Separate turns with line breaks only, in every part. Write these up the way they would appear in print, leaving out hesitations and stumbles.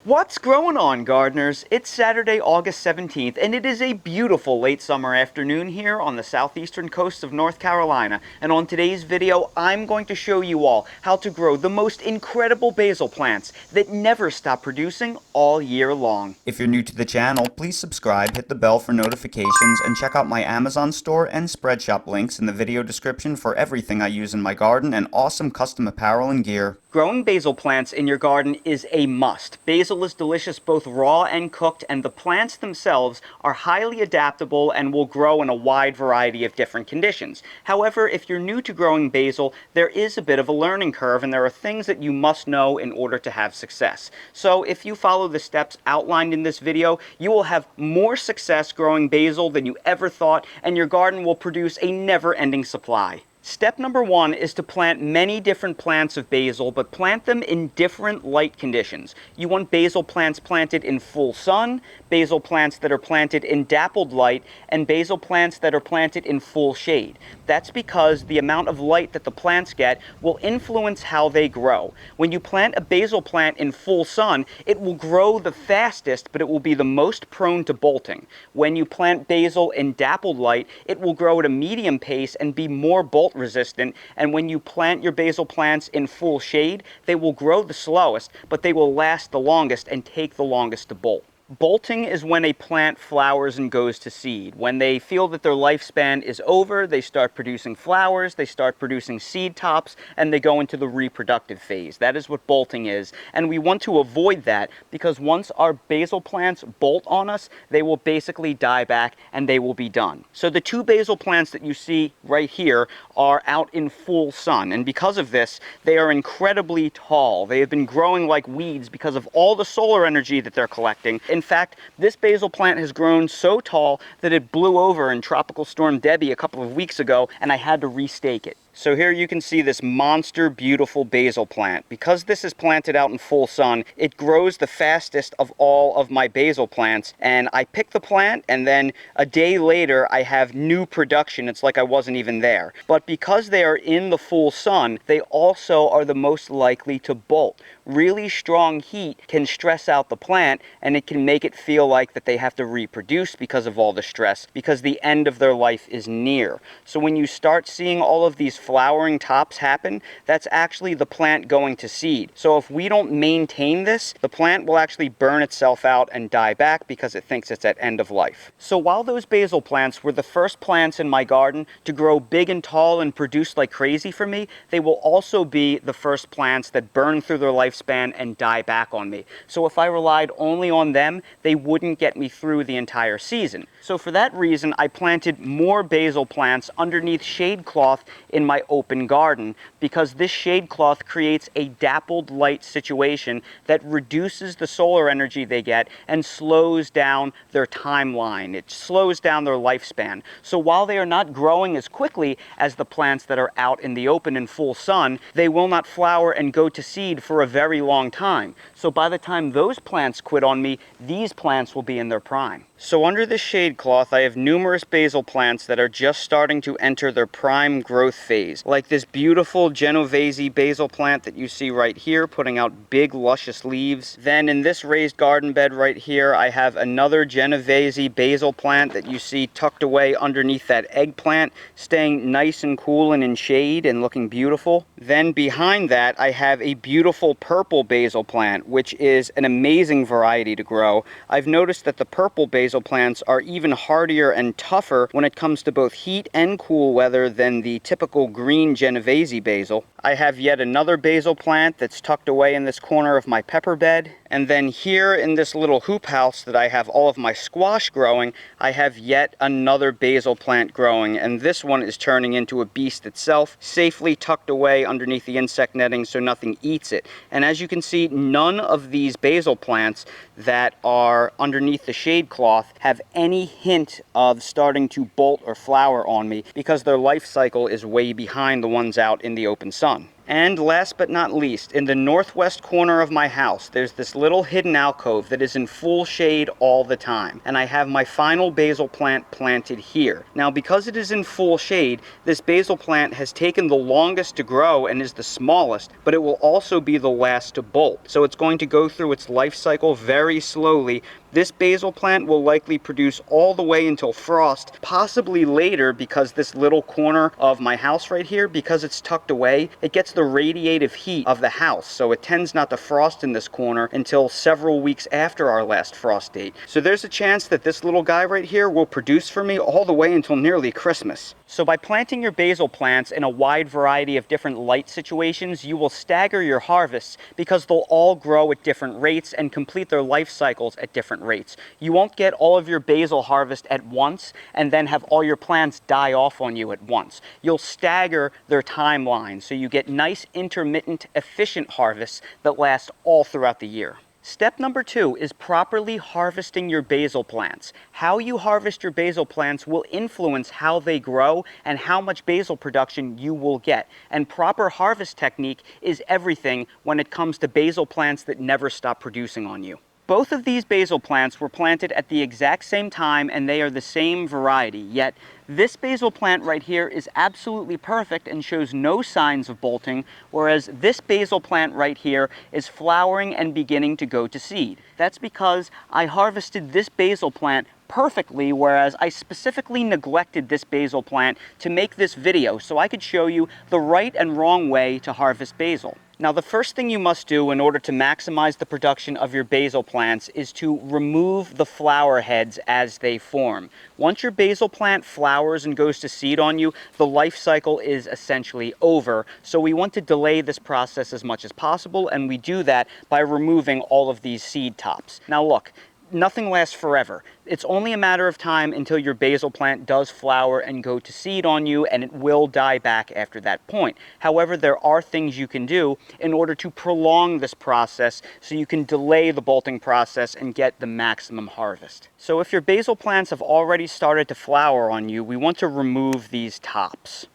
What's growing on, gardeners? It's Saturday, August 17th, and it is a beautiful late summer afternoon here on the southeastern coast of North Carolina. And on today's video, I'm going to show you all how to grow the most incredible basil plants that never stop producing all year long.
If you're new to the channel, please subscribe, hit the bell for notifications, and check out my Amazon store and Spreadshop links in the video description for everything I use in my garden and awesome custom apparel and gear.
Growing basil plants in your garden is a must. Basil is delicious both raw and cooked, and the plants themselves are highly adaptable and will grow in a wide variety of different conditions. However, if you're new to growing basil, there is a bit of a learning curve, and there are things that you must know in order to have success. So if you follow the steps outlined in this video, you will have more success growing basil than you ever thought, and your garden will produce a never-ending supply. Step number one is to plant many different plants of basil, but plant them in different light conditions. You want basil plants planted in full sun, basil plants that are planted in dappled light, and basil plants that are planted in full shade. That's because the amount of light that the plants get will influence how they grow. When you plant a basil plant in full sun, it will grow the fastest, but it will be the most prone to bolting. When you plant basil in dappled light, it will grow at a medium pace and be more bolt resistant, and when you plant your basil plants in full shade, they will grow the slowest, but they will last the longest and take the longest to bolt. Bolting is when a plant flowers and goes to seed. When they feel that their lifespan is over, they start producing flowers, they start producing seed tops, and they go into the reproductive phase. That is what bolting is, and we want to avoid that because once our basil plants bolt on us, they will basically die back and they will be done. So the two basil plants that you see right here are out in full sun, and because of this, they are incredibly tall. They have been growing like weeds because of all the solar energy that they're collecting. In fact, this basil plant has grown so tall that it blew over in Tropical Storm Debbie a couple of weeks ago, and I had to restake it. So here you can see this monster beautiful basil plant. Because this is planted out in full sun, it grows the fastest of all of my basil plants, and I pick the plant and then a day later I have new production. It's like I wasn't even there. But because they are in the full sun, they also are the most likely to bolt. Really strong heat can stress out the plant, and it can make it feel like that they have to reproduce because of all the stress, because the end of their life is near. So when you start seeing all of these flowering tops happen, that's actually the plant going to seed. So if we don't maintain this, the plant will actually burn itself out and die back because it thinks it's at end of life. So while those basil plants were the first plants in my garden to grow big and tall and produce like crazy for me, they will also be the first plants that burn through their lifespan and die back on me. So if I relied only on them, they wouldn't get me through the entire season. So for that reason, I planted more basil plants underneath shade cloth in my open garden, because this shade cloth creates a dappled light situation that reduces the solar energy they get and slows down their timeline. It slows down their lifespan. So while they are not growing as quickly as the plants that are out in the open in full sun, they will not flower and go to seed for a very long time. So by the time those plants quit on me, these plants will be in their prime. So under this shade cloth, I have numerous basil plants that are just starting to enter their prime growth phase, like this beautiful Genovese basil plant that you see right here, putting out big luscious leaves. Then in this raised garden bed right here, I have another Genovese basil plant that you see tucked away underneath that eggplant, staying nice and cool and in shade and looking beautiful. Then behind that, I have a beautiful purple basil plant, which is an amazing variety to grow. I've noticed that the purple basil plants are even hardier and tougher when it comes to both heat and cool weather than the typical green Genovese basil. I have yet another basil plant that's tucked away in this corner of my pepper bed. And then here in this little hoop house that I have all of my squash growing, I have yet another basil plant growing, and this one is turning into a beast itself, safely tucked away underneath the insect netting so nothing eats it. And as you can see, none of these basil plants that are underneath the shade cloth have any hint of starting to bolt or flower on me, because their life cycle is way behind the ones out in the open sun. And last but not least, in the northwest corner of my house, there's this little hidden alcove that is in full shade all the time. And I have my final basil plant planted here. Now, because it is in full shade, this basil plant has taken the longest to grow and is the smallest, but it will also be the last to bolt. So it's going to go through its life cycle very slowly. This basil plant will likely produce all the way until frost, possibly later, because this little corner of my house right here, because it's tucked away, it gets the radiative heat of the house, so it tends not to frost in this corner until several weeks after our last frost date. So there's a chance that this little guy right here will produce for me all the way until nearly Christmas. So by planting your basil plants in a wide variety of different light situations, you will stagger your harvests because they'll all grow at different rates and complete their life cycles at different rates. You won't get all of your basil harvest at once and then have all your plants die off on you at once. You'll stagger their timeline so you get nice intermittent efficient harvests that last all throughout the year. Step number 2 is properly harvesting your basil plants. How you harvest your basil plants will influence how they grow and how much basil production you will get. And proper harvest technique is everything when it comes to basil plants that never stop producing on you. Both of these basil plants were planted at the exact same time and they are the same variety, yet this basil plant right here is absolutely perfect and shows no signs of bolting, whereas this basil plant right here is flowering and beginning to go to seed. That's because I harvested this basil plant perfectly, whereas I specifically neglected this basil plant to make this video so I could show you the right and wrong way to harvest basil. Now, the first thing you must do in order to maximize the production of your basil plants is to remove the flower heads as they form. Once your basil plant flowers and goes to seed on you, the life cycle is essentially over. So we want to delay this process as much as possible, and we do that by removing all of these seed tops. Now look, nothing lasts forever. It's only a matter of time until your basil plant does flower and go to seed on you, and it will die back after that point. However, there are things you can do in order to prolong this process so you can delay the bolting process and get the maximum harvest. So if your basil plants have already started to flower on you, we want to remove these tops.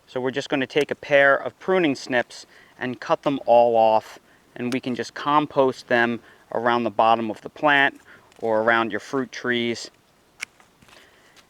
So we're just going to take a pair of pruning snips and cut them all off, and we can just compost them around the bottom of the plant or around your fruit trees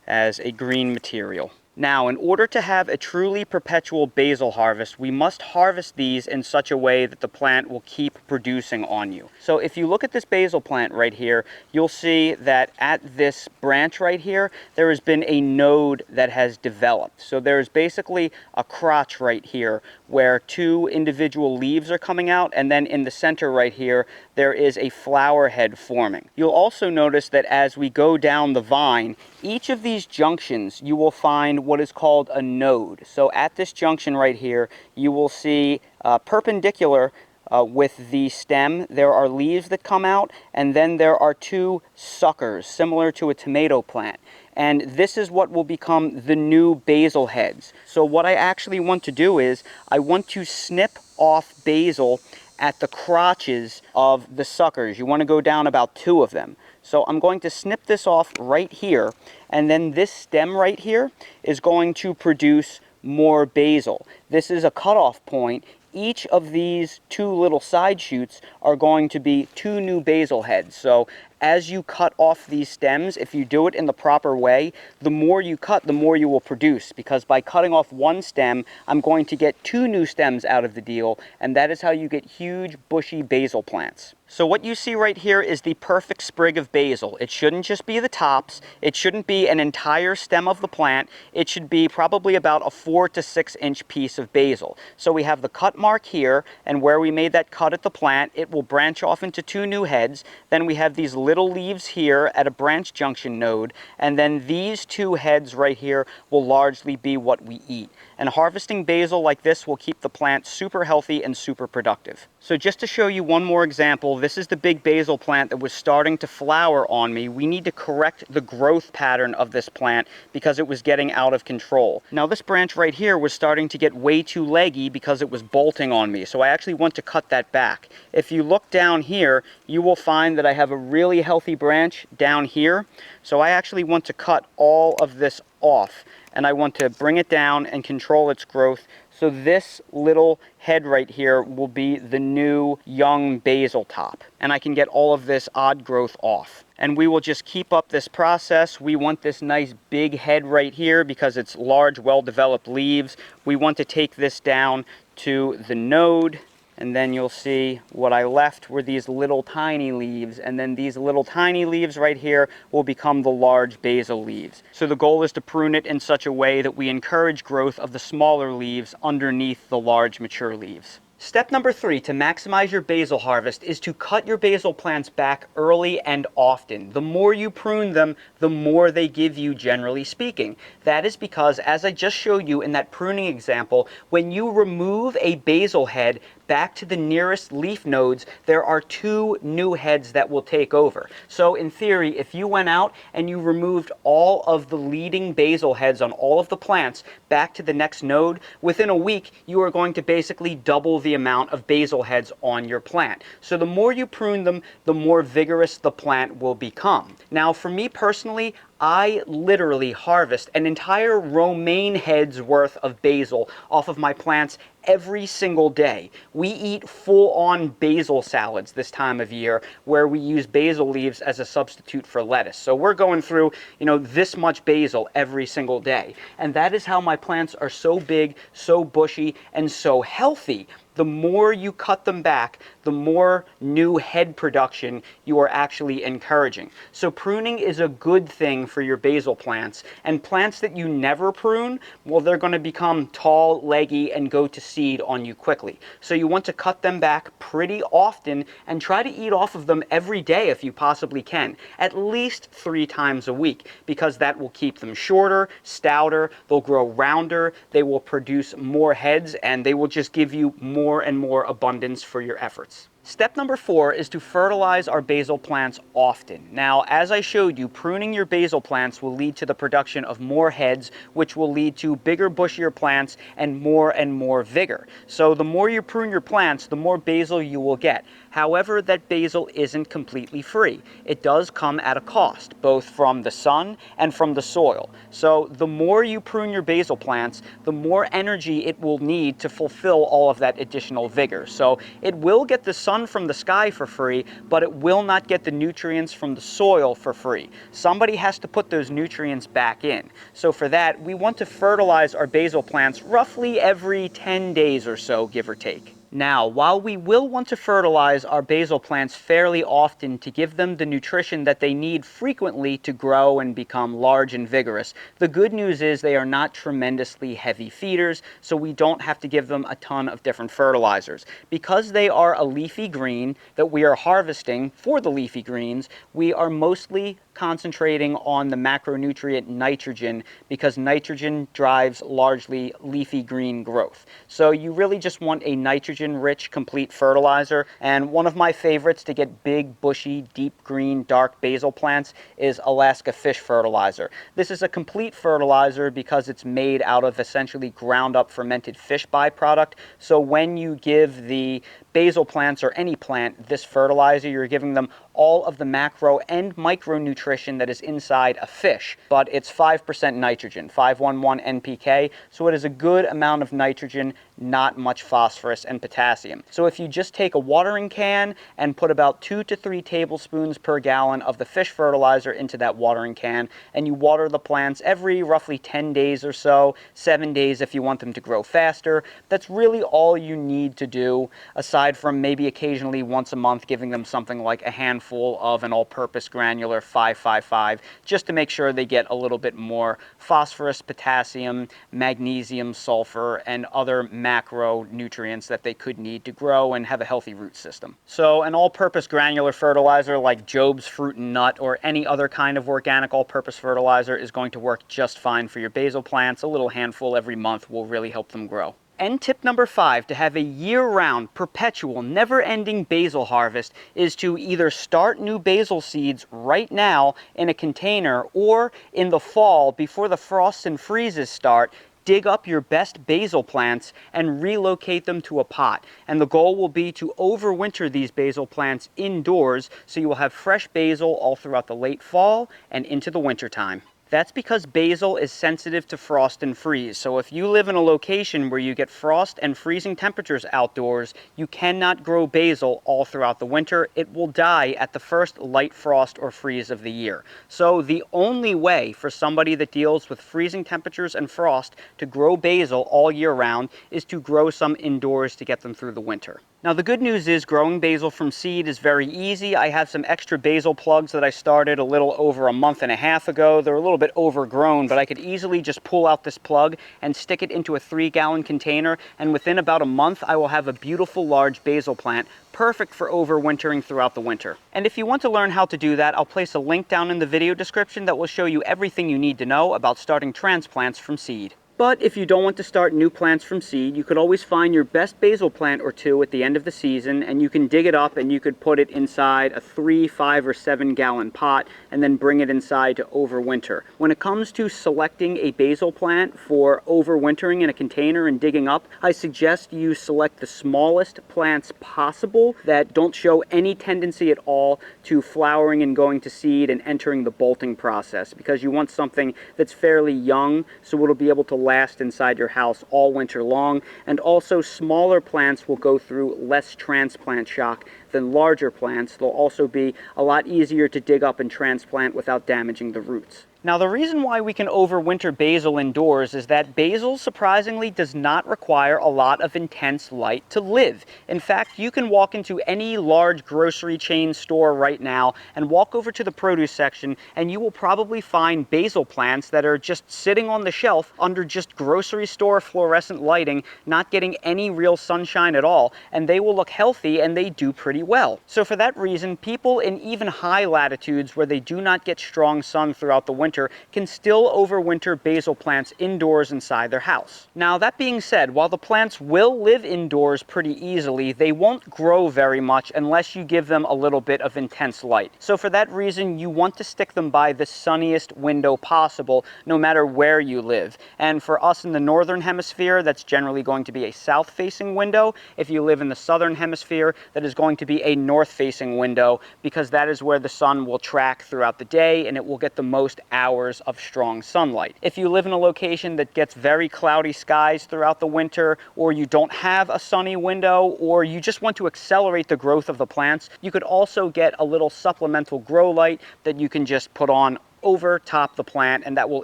as a green material. Now, in order to have a truly perpetual basil harvest, we must harvest these in such a way that the plant will keep producing on you. So if you look at this basil plant right here, you'll see that at this branch right here, there has been a node that has developed. So there's basically a crotch right here where 2 individual leaves are coming out, and then in the center right here, there is a flower head forming. You'll also notice that as we go down the vine, each of these junctions, you will find what is called a node. So at this junction right here, you will see perpendicular with the stem, there are leaves that come out, and then there are 2 suckers, similar to a tomato plant. And this is what will become the new basil heads. So what I actually want to do is, I want to snip off basil at the crotches of the suckers. You want to go down about 2 of them. So I'm going to snip this off right here, and then this stem right here is going to produce more basil. This is a cutoff point. Each of these 2 little side shoots are going to be 2 new basil heads. So as you cut off these stems, if you do it in the proper way, the more you cut, the more you will produce. Because by cutting off 1 stem, I'm going to get 2 new stems out of the deal, and that is how you get huge, bushy basil plants. So what you see right here is the perfect sprig of basil. It shouldn't just be the tops. It shouldn't be an entire stem of the plant. It should be probably about a 4 to 6 inch piece of basil. So we have the cut mark here, and where we made that cut at the plant, it will branch off into 2 new heads. Then we have these little leaves here at a branch junction node, and then these 2 heads right here will largely be what we eat. And harvesting basil like this will keep the plant super healthy and super productive. So just to show you one more example, this is the big basil plant that was starting to flower on me. We need to correct the growth pattern of this plant because it was getting out of control. Now this branch right here was starting to get way too leggy because it was bolting on me, so I actually want to cut that back. If you look down here, you will find that I have a really healthy branch down here, so I actually want to cut all of this off, and I want to bring it down and control its growth So this little head right here will be the new young basil top. And I can get all of this odd growth off. And we will just keep up this process. We want this nice big head right here because it's large, well-developed leaves. We want to take this down to the node. And then you'll see what I left were these little tiny leaves, and then these little tiny leaves right here will become the large basil leaves. So the goal is to prune it in such a way that we encourage growth of the smaller leaves underneath the large mature leaves. Step number 3 to maximize your basil harvest is to cut your basil plants back early and often. The more you prune them, the more they give you, generally speaking. That is because, as I just showed you in that pruning example, when you remove a basil head back to the nearest leaf nodes, there are 2 new heads that will take over. So in theory, if you went out and you removed all of the leading basil heads on all of the plants back to the next node, within a week you are going to basically double the amount of basil heads on your plant. So the more you prune them, the more vigorous the plant will become. Now for me personally, I literally harvest an entire romaine head's worth of basil off of my plants every single day. We eat full-on basil salads this time of year where we use basil leaves as a substitute for lettuce. So we're going through, this much basil every single day. And that is how my plants are so big, so bushy, and so healthy. The more you cut them back, the more new head production you are actually encouraging. So pruning is a good thing for your basil plants. And plants that you never prune, well, they're going to become tall, leggy, and go to seed on you quickly. So you want to cut them back pretty often and try to eat off of them every day if you possibly can, at least 3 times a week, because that will keep them shorter, stouter, they'll grow rounder, they will produce more heads, and they will just give you more and more abundance for your efforts. Step number 4 is to fertilize our basil plants often. Now, as I showed you, pruning your basil plants will lead to the production of more heads, which will lead to bigger, bushier plants and more vigor. So the more you prune your plants, the more basil you will get. However, that basil isn't completely free. It does come at a cost, both from the sun and from the soil. So the more you prune your basil plants, the more energy it will need to fulfill all of that additional vigor. So it will get the sun from the sky for free, but it will not get the nutrients from the soil for free. Somebody has to put those nutrients back in. So for that, we want to fertilize our basil plants roughly every 10 days or so, give or take. Now, while we will want to fertilize our basil plants fairly often to give them the nutrition that they need frequently to grow and become large and vigorous, the good news is they are not tremendously heavy feeders, so we don't have to give them a ton of different fertilizers. Because they are a leafy green that we are harvesting for the leafy greens, we are mostly concentrating on the macronutrient nitrogen because nitrogen drives largely leafy green growth. So you really just want a nitrogen-rich complete fertilizer, and one of my favorites to get big, bushy, deep green, dark basil plants is Alaska Fish Fertilizer. This is a complete fertilizer because it's made out of essentially ground up fermented fish byproduct. So when you give the basil plants or any plant this fertilizer, you're giving them all of the macro and micronutrition that is inside a fish, but it's 5% nitrogen, 511 NPK, so it is a good amount of nitrogen, not much phosphorus and potassium. So if you just take a watering can and put about 2 to 3 tablespoons per gallon of the fish fertilizer into that watering can, and you water the plants every roughly 10 days or so, 7 days if you want them to grow faster, that's really all you need to do, aside from maybe occasionally once a month giving them something like a handful of an all-purpose granular 555, just to make sure they get a little bit more phosphorus, potassium, magnesium, sulfur, and other macronutrients that they could need to grow and have a healthy root system. So an all-purpose granular fertilizer like Job's Fruit and Nut or any other kind of organic all-purpose fertilizer is going to work just fine for your basil plants. A little handful every month will really help them grow. And tip number 5 to have a year-round, perpetual, never-ending basil harvest is to either start new basil seeds right now in a container, or in the fall, before the frosts and freezes start, dig up your best basil plants and relocate them to a pot. And the goal will be to overwinter these basil plants indoors, so you will have fresh basil all throughout the late fall and into the winter time. That's because basil is sensitive to frost and freeze. So if you live in a location where you get frost and freezing temperatures outdoors, you cannot grow basil all throughout the winter. It will die at the first light frost or freeze of the year. So the only way for somebody that deals with freezing temperatures and frost to grow basil all year round is to grow some indoors to get them through the winter. Now the good news is growing basil from seed is very easy. I have some extra basil plugs that I started a little over a month and a half ago. They're a little bit overgrown, but I could easily just pull out this plug and stick it into a 3-gallon container, and within about a month I will have a beautiful large basil plant, perfect for overwintering throughout the winter. And if you want to learn how to do that, I'll place a link down in the video description that will show you everything you need to know about starting transplants from seed. But if you don't want to start new plants from seed, you could always find your best basil plant or two at the end of the season, and you can dig it up and you could put it inside a 3, 5, or 7-gallon pot and then bring it inside to overwinter. When it comes to selecting a basil plant for overwintering in a container and digging up, I suggest you select the smallest plants possible that don't show any tendency at all to flowering and going to seed and entering the bolting process, because you want something that's fairly young so it'll be able to last inside your house all winter long. And also, smaller plants will go through less transplant shock than larger plants. They'll also be a lot easier to dig up and transplant without damaging the roots. Now, the reason why we can overwinter basil indoors is that basil surprisingly does not require a lot of intense light to live. In fact, you can walk into any large grocery chain store right now and walk over to the produce section, and you will probably find basil plants that are just sitting on the shelf under just grocery store fluorescent lighting, not getting any real sunshine at all, and they will look healthy and they do pretty well. So for that reason, people in even high latitudes where they do not get strong sun throughout the winter can still overwinter basil plants indoors inside their house. Now, that being said, while the plants will live indoors pretty easily, they won't grow very much unless you give them a little bit of intense light. So for that reason, you want to stick them by the sunniest window possible, no matter where you live. And for us in the northern hemisphere, that's generally going to be a south-facing window. If you live in the southern hemisphere, that is going to be a north-facing window, because that is where the sun will track throughout the day and it will get the most hours of strong sunlight. If you live in a location that gets very cloudy skies throughout the winter, or you don't have a sunny window, or you just want to accelerate the growth of the plants, you could also get a little supplemental grow light that you can just put on over top the plant, and that will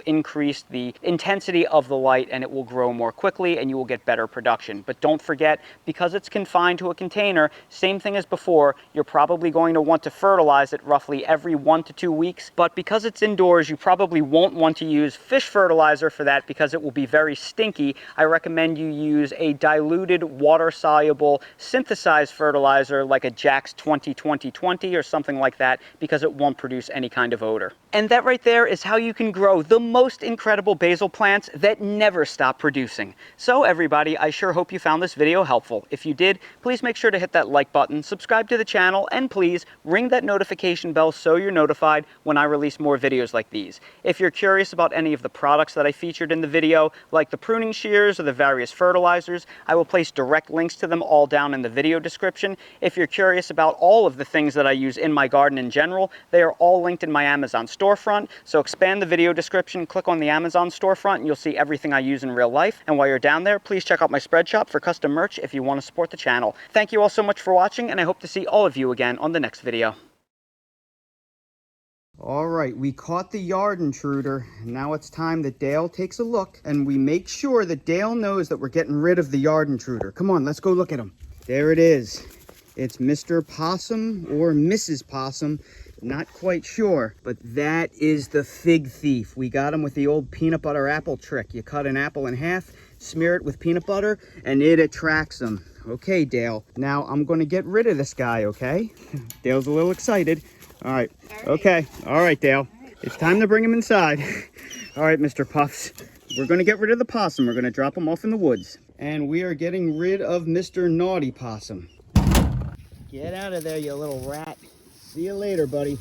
increase the intensity of the light and it will grow more quickly and you will get better production. But don't forget, because it's confined to a container, same thing as before, you're probably going to want to fertilize it roughly every 1 to 2 weeks. But because it's indoors, you probably won't want to use fish fertilizer for that because it will be very stinky. I recommend you use a diluted water-soluble synthesized fertilizer like a Jack's 20-20-20 or something like that, because it won't produce any kind of odor. And that right there is how you can grow the most incredible basil plants that never stop producing. So everybody, I sure hope you found this video helpful. If you did, please make sure to hit that like button, subscribe to the channel, and please ring that notification bell so you're notified when I release more videos like these. If you're curious about any of the products that I featured in the video, like the pruning shears or the various fertilizers, I will place direct links to them all down in the video description. If you're curious about all of the things that I use in my garden in general, they are all linked in my Amazon storefront. So expand the video description, click on the Amazon storefront, and you'll see everything I use in real life. And while you're down there, please check out my spread shop for custom merch if you want to support the channel. Thank you all so much for watching, and I hope to see all of you again on the next video. All right, we caught the yard intruder. Now it's time that Dale takes a look and we make sure that Dale knows that we're getting rid of the yard intruder. Come on, let's go look at him. There it is. It's Mr. Possum or Mrs. Possum. Not quite sure, but that is the fig thief. We got him with the old peanut butter apple trick. You cut an apple in half, smear it with peanut butter, and it attracts them. Okay, Dale. Now I'm going to get rid of this guy, okay? Dale's a little excited. All right. Okay. All right, Dale. It's time to bring him inside. All right, Mr. Puffs. We're going to get rid of the possum. We're going to drop him off in the woods. And we are getting rid of Mr. Naughty Possum. Get out of there, you little rat. See you later, buddy.